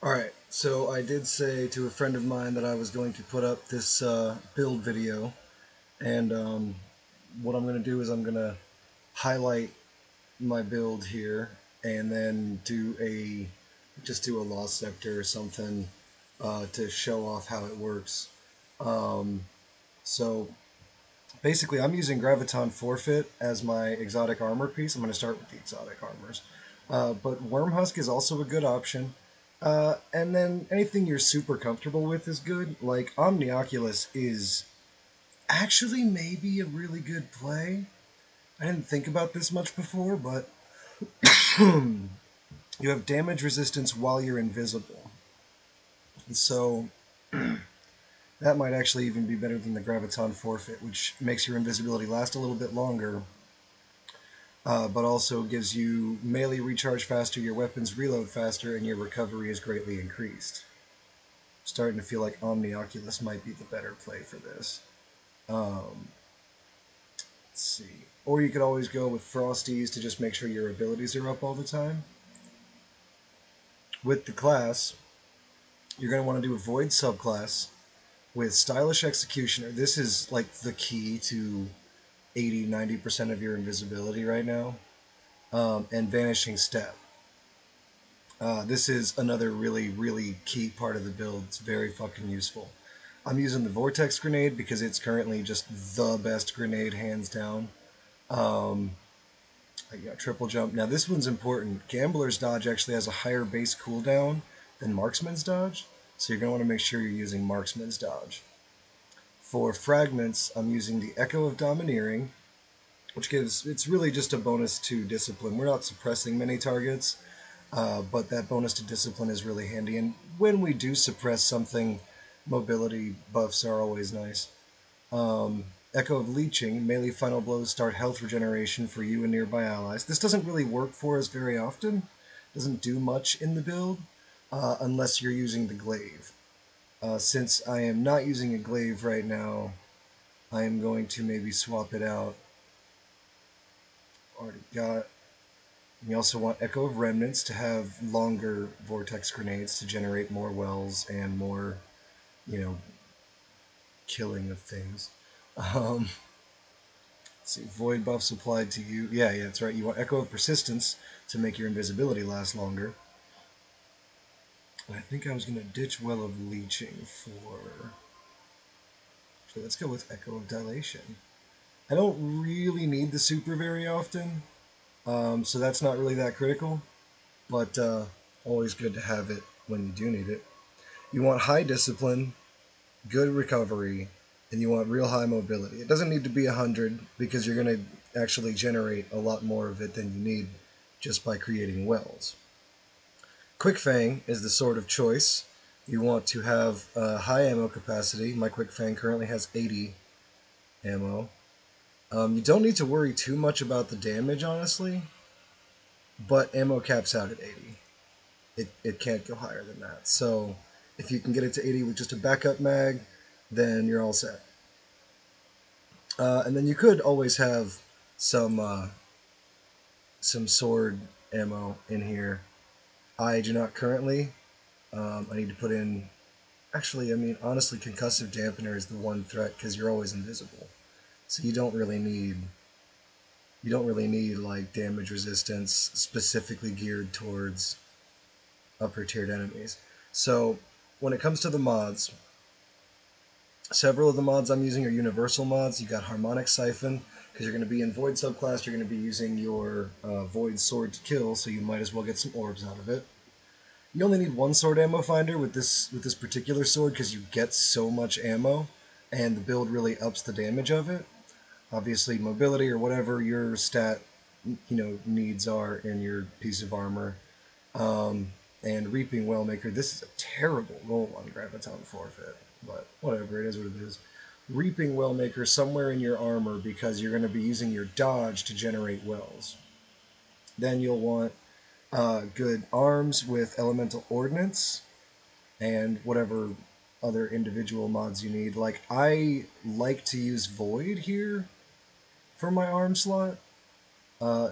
Alright, so I did say to a friend of mine that I was going to put up this build video, and what I'm going to do is I'm going to highlight my build here, and then just do a lost sector or something to show off how it works. Um, so basically I'm using Graviton Forfeit as my exotic armor piece. I'm going to start with the exotic armors. But Wormhusk is also a good option. And then anything you're super comfortable with is good. Like Omnioculus is actually maybe a really good play. I didn't think about this much before, but you have damage resistance while you're invisible. And so that might actually even be better than the Graviton Forfeit, which makes your invisibility last a little bit longer, but also gives you melee recharge faster, your weapons reload faster, and your recovery is greatly increased. Starting to feel like Omnioculus might be the better play for this. Let's see. Or you could always go with Frosties to just make sure your abilities are up all the time. With the class, you're going to want to do a Void subclass with Stylish Executioner. This is like the key to 80-90% of your invisibility right now. And Vanishing Step. This is another really key part of the build. It's very fucking useful. I'm using the Vortex Grenade because it's currently just the best grenade, hands down. I got Triple Jump. Now this one's important. Gambler's Dodge actually has a higher base cooldown than Marksman's Dodge, so you're going to want to make sure you're using Marksman's Dodge. For Fragments, I'm using the Echo of Domineering, which it's really just a bonus to Discipline. We're not suppressing many targets, but that bonus to Discipline is really handy, and when we do suppress something, mobility buffs are always nice. Echo of Leeching, melee final blows start health regeneration for you and nearby allies. This doesn't really work for us very often, doesn't do much in the build, unless you're using the Glaive. Since I am not using a Glaive right now, I am going to maybe swap it out. Already got. You also want Echo of Remnants to have longer Vortex Grenades to generate more wells and more, you know, killing of things. Um, let's see, Void buffs applied to you. Yeah, that's right. You want Echo of Persistence to make your invisibility last longer. And I think I was going to ditch Well of Leeching for... So let's go with Echo of Dilation. I don't really need the super very often, so that's not really that critical, but always good to have it when you do need it. You want high discipline, good recovery, and you want real high mobility. It doesn't need to be 100 because you're going to actually generate a lot more of it than you need just by creating wells. Quickfang is the sword of choice. You want to have high ammo capacity. My Quickfang currently has 80 ammo. You don't need to worry too much about the damage, honestly, but ammo caps out at 80. It can't go higher than that. So if you can get it to 80 with just a backup mag, then you're all set. And then you could always have some sword ammo in here. I do not currently. I need to put in. Actually, I mean, honestly, concussive dampener is the one threat because you're always invisible, so you don't really need like damage resistance specifically geared towards upper tiered enemies. So when it comes to the mods, several of the mods I'm using are universal mods. You got Harmonic Siphon, because you're going to be in Void subclass, you're going to be using your Void Sword to kill, so you might as well get some orbs out of it. You only need one sword ammo finder with this particular sword because you get so much ammo, and the build really ups the damage of it. Obviously, mobility or whatever your stat needs are in your piece of armor. And Reaping Wellmaker. This is a terrible roll on Graviton Forfeit, but whatever, it is what it is. Reaping Wellmaker somewhere in your armor because you're going to be using your dodge to generate wells. Then you'll want good arms with elemental ordnance and whatever other individual mods you need. Like, I like to use Void here for my arm slot,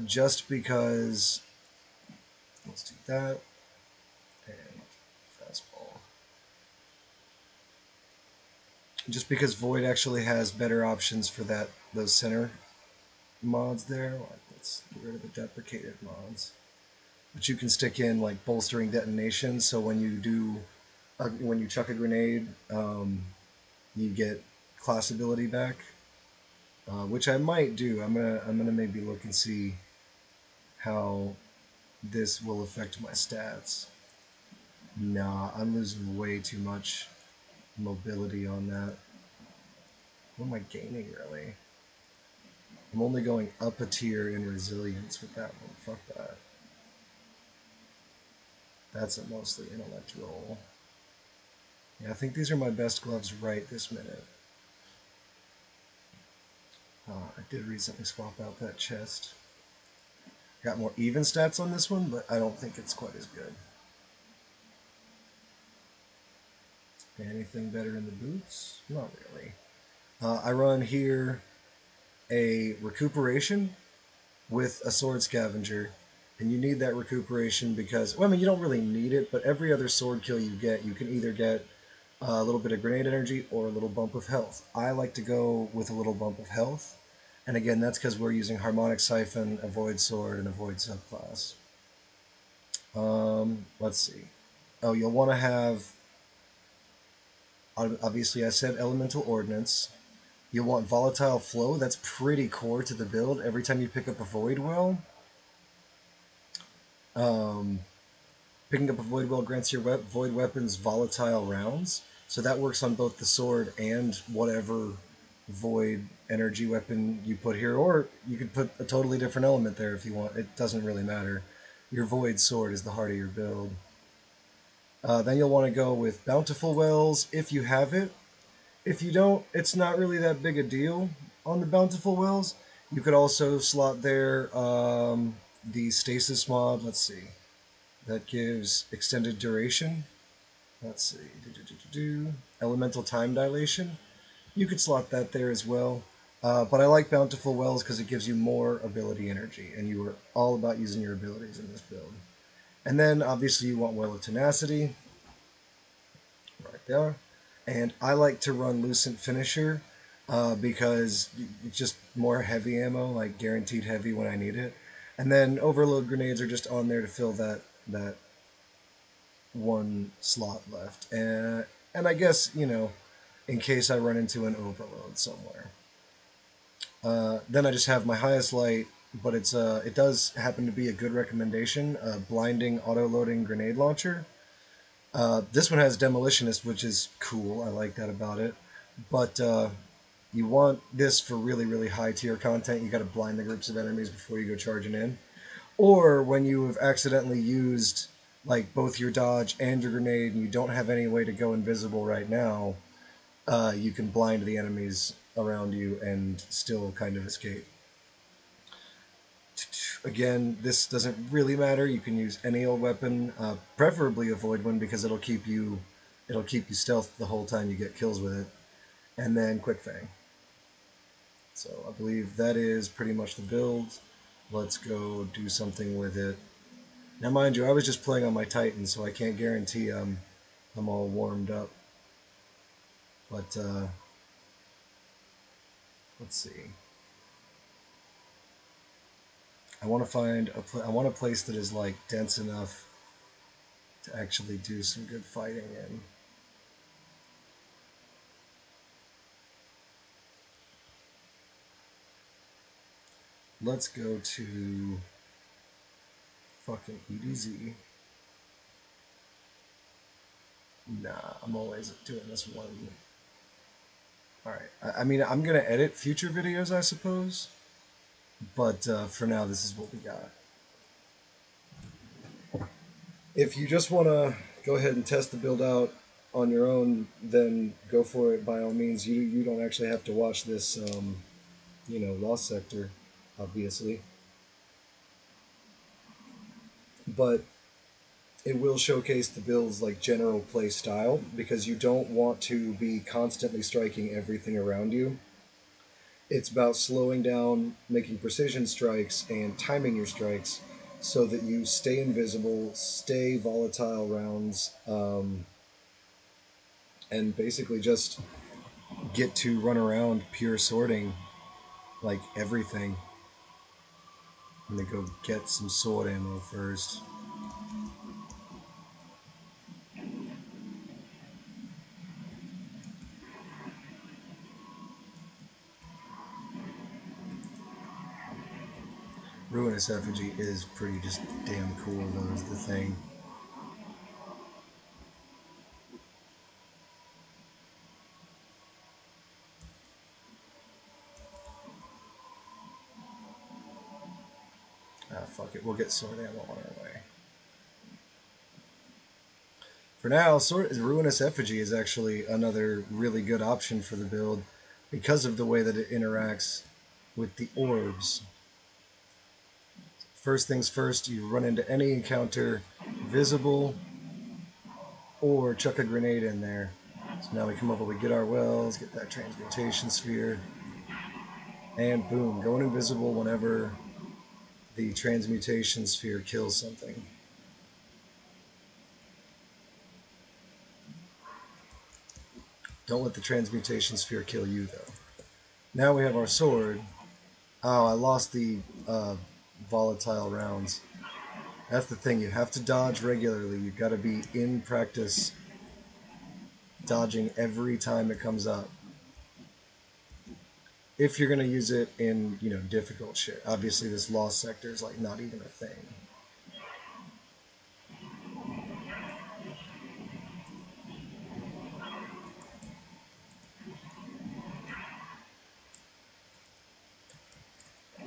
just because. Let's do that. And just because Void actually has better options for that those center mods there. Like, let's get rid of the deprecated mods. But you can stick in like bolstering detonation, so when you do when you chuck a grenade, you get class ability back, which I might do. I'm gonna maybe look and see how this will affect my stats. Nah, I'm losing way too much mobility on that. What am I gaining really? I'm only going up a tier in resilience with that one. Fuck that. That's a mostly intellect roll. Yeah, I think these are my best gloves right this minute. I did recently swap out that chest. Got more even stats on this one, but I don't think it's quite as good. Anything better in the boots? Not really. I run here a recuperation with a sword scavenger, and you need that recuperation because, well, I mean, you don't really need it, but every other sword kill you get, you can either get a little bit of grenade energy or a little bump of health. I like to go with a little bump of health, and again, that's because we're using Harmonic Siphon, a Void Sword, and a Void subclass. Let's see. Oh, you'll want to have, obviously, I said Elemental Ordnance. You'll want Volatile Flow. That's pretty core to the build. Every time you pick up a Void Well, um, picking up a Void Well grants your Void weapons volatile rounds. So that works on both the sword and whatever Void energy weapon you put here. Or you could put a totally different element there if you want. It doesn't really matter. Your Void sword is the heart of your build. Then you'll want to go with Bountiful Wells if you have it. If you don't, it's not really that big a deal on the Bountiful Wells. You could also slot there the Stasis mod. Let's see. That gives extended duration. Let's see. Elemental time dilation. You could slot that there as well. But I like Bountiful Wells because it gives you more ability energy, and you are all about using your abilities in this build. And then obviously you want Well of Tenacity, right there. And I like to run Lucent Finisher because it's just more heavy ammo, like guaranteed heavy when I need it. And then Overload Grenades are just on there to fill that one slot left. And I guess, in case I run into an overload somewhere. Then I just have my highest light, but it does happen to be a good recommendation, blinding auto-loading grenade launcher. This one has Demolitionist, which is cool. I like that about it. But you want this for really, really high tier content. You got to blind the groups of enemies before you go charging in. Or when you have accidentally used like both your dodge and your grenade and you don't have any way to go invisible right now, you can blind the enemies around you and still kind of escape. Again, this doesn't really matter. You can use any old weapon, preferably a void one because it'll keep you stealth the whole time you get kills with it. And then Quickfang. So I believe that is pretty much the build. Let's go do something with it. Now, mind you, I was just playing on my Titan, so I can't guarantee I'm all warmed up. But let's see. I want to find I want a place that is like dense enough to actually do some good fighting in. Let's go to fucking EDZ. Nah, I'm always doing this one. Alright, I mean, I'm gonna edit future videos, I suppose. But for now, this is what we got. If you just want to go ahead and test the build out on your own, then go for it by all means. You don't actually have to watch this, Lost Sector, obviously. But it will showcase the build's like general play style because you don't want to be constantly striking everything around you. It's about slowing down, making precision strikes, and timing your strikes so that you stay invisible, stay volatile rounds, and basically just get to run around pure sorting like everything. I'm gonna go get some sword ammo first. Ruinous Effigy is pretty just damn cool though, is the thing. Ah, fuck it, we'll get sword ammo on our way. For now, Ruinous Effigy is actually another really good option for the build because of the way that it interacts with the orbs. First things first, you run into any encounter, visible, or chuck a grenade in there. So now we come over, we get our wells, get that transmutation sphere, and boom, going invisible whenever the transmutation sphere kills something. Don't let the transmutation sphere kill you, though. Now we have our sword. Oh, I lost the volatile rounds. That's the thing. You have to dodge regularly. You've got to be in practice dodging every time it comes up. If you're going to use it in, difficult shit. Obviously, this lost sector is like not even a thing.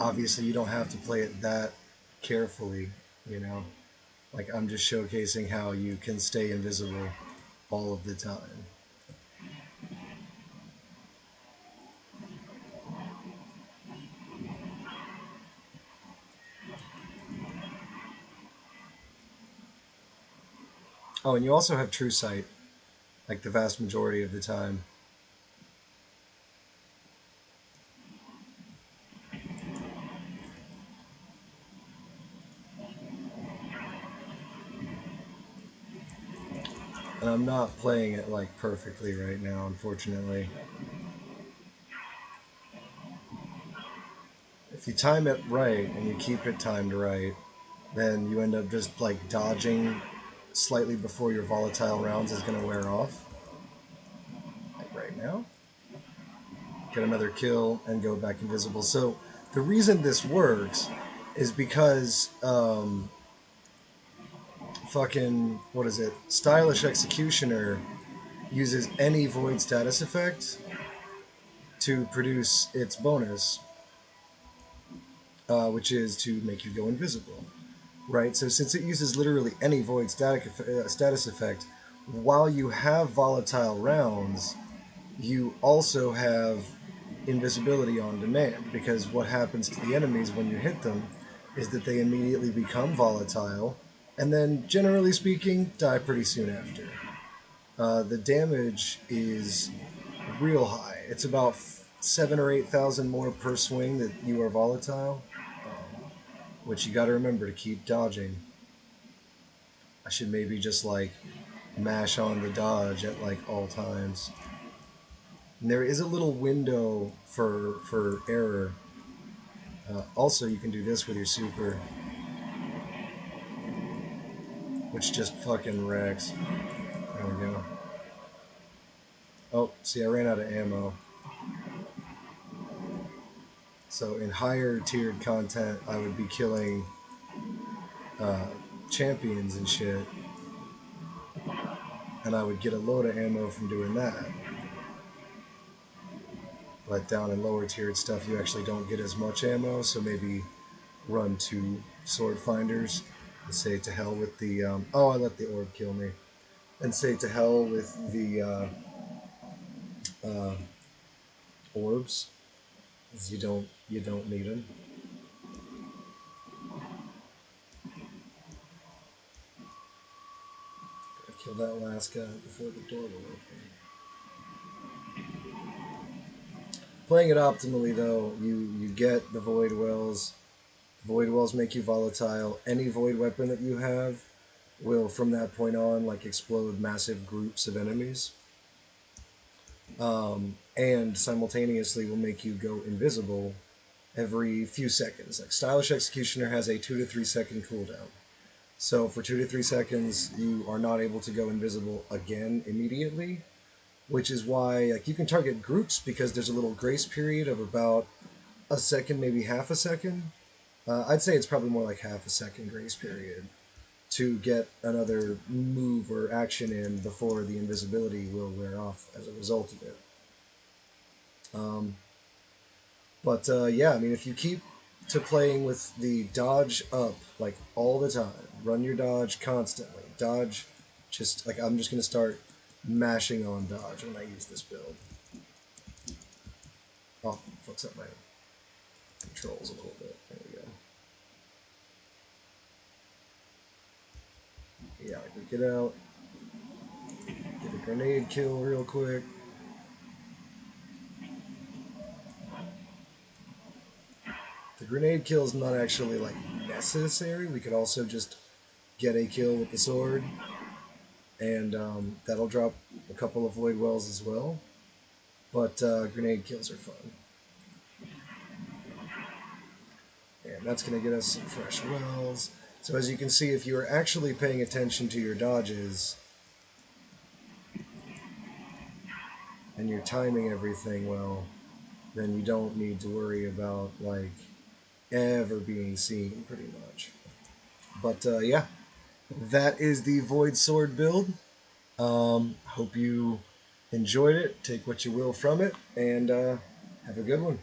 Obviously, you don't have to play it that carefully, you know. Like, I'm just showcasing how you can stay invisible all of the time. Oh, and you also have True Sight, like the vast majority of the time. And I'm not playing it like perfectly right now, unfortunately. If you time it right and you keep it timed right, then you end up just like dodging slightly before your volatile rounds is going to wear off. Like right now. Get another kill and go back invisible. So the reason this works is because fucking what is it? Stylish Executioner uses any void status effect to produce its bonus, which is to make you go invisible. Right? So since it uses literally any void status effect, while you have volatile rounds, you also have invisibility on demand because what happens to the enemies when you hit them is that they immediately become volatile and then, generally speaking, die pretty soon after. The damage is real high. It's about 7 or 8,000 more per swing that you are volatile, which you got to remember to keep dodging. I should maybe just like mash on the dodge at like all times. And there is a little window for error. Also, you can do this with your super, which just fucking wrecks. There we go. Oh, see, I ran out of ammo. So in higher tiered content, I would be killing uh, champions and shit, and I would get a load of ammo from doing that. But down in lower tiered stuff, you actually don't get as much ammo, so maybe run 2 sword finders and say to hell with the. Oh, I let the orb kill me. And say to hell with the uh, orbs, because you don't need them. Gotta kill that last guy before the door will open. Playing it optimally, though, you get the void wells. Void wells make you volatile. Any void weapon that you have will, from that point on, like explode massive groups of enemies. and simultaneously will make you go invisible every few seconds. Like Stylish Executioner has a 2 to 3 second cooldown. So for 2 to 3 seconds, you are not able to go invisible again immediately, which is why like you can target groups because there's a little grace period of about a second, maybe half a second. I'd say it's probably more like half a second grace period to get another move or action in before the invisibility will wear off as a result of it. Um, but yeah, I mean, if you keep to playing with the dodge up like all the time, run your dodge constantly. Dodge, just like I'm just gonna start mashing on dodge when I use this build. Oh, fucks up my controls a little bit. There we go. Yeah, like we get out, get a grenade kill real quick. The grenade kill is not actually like necessary. We could also just get a kill with the sword, and that'll drop a couple of void wells as well. But grenade kills are fun, and that's going to get us some fresh wells. So as you can see, if you are actually paying attention to your dodges and you're timing everything well, then you don't need to worry about like ever being seen, pretty much. But yeah, that is the Void Sword build. Hope you enjoyed it. Take what you will from it, and have a good one.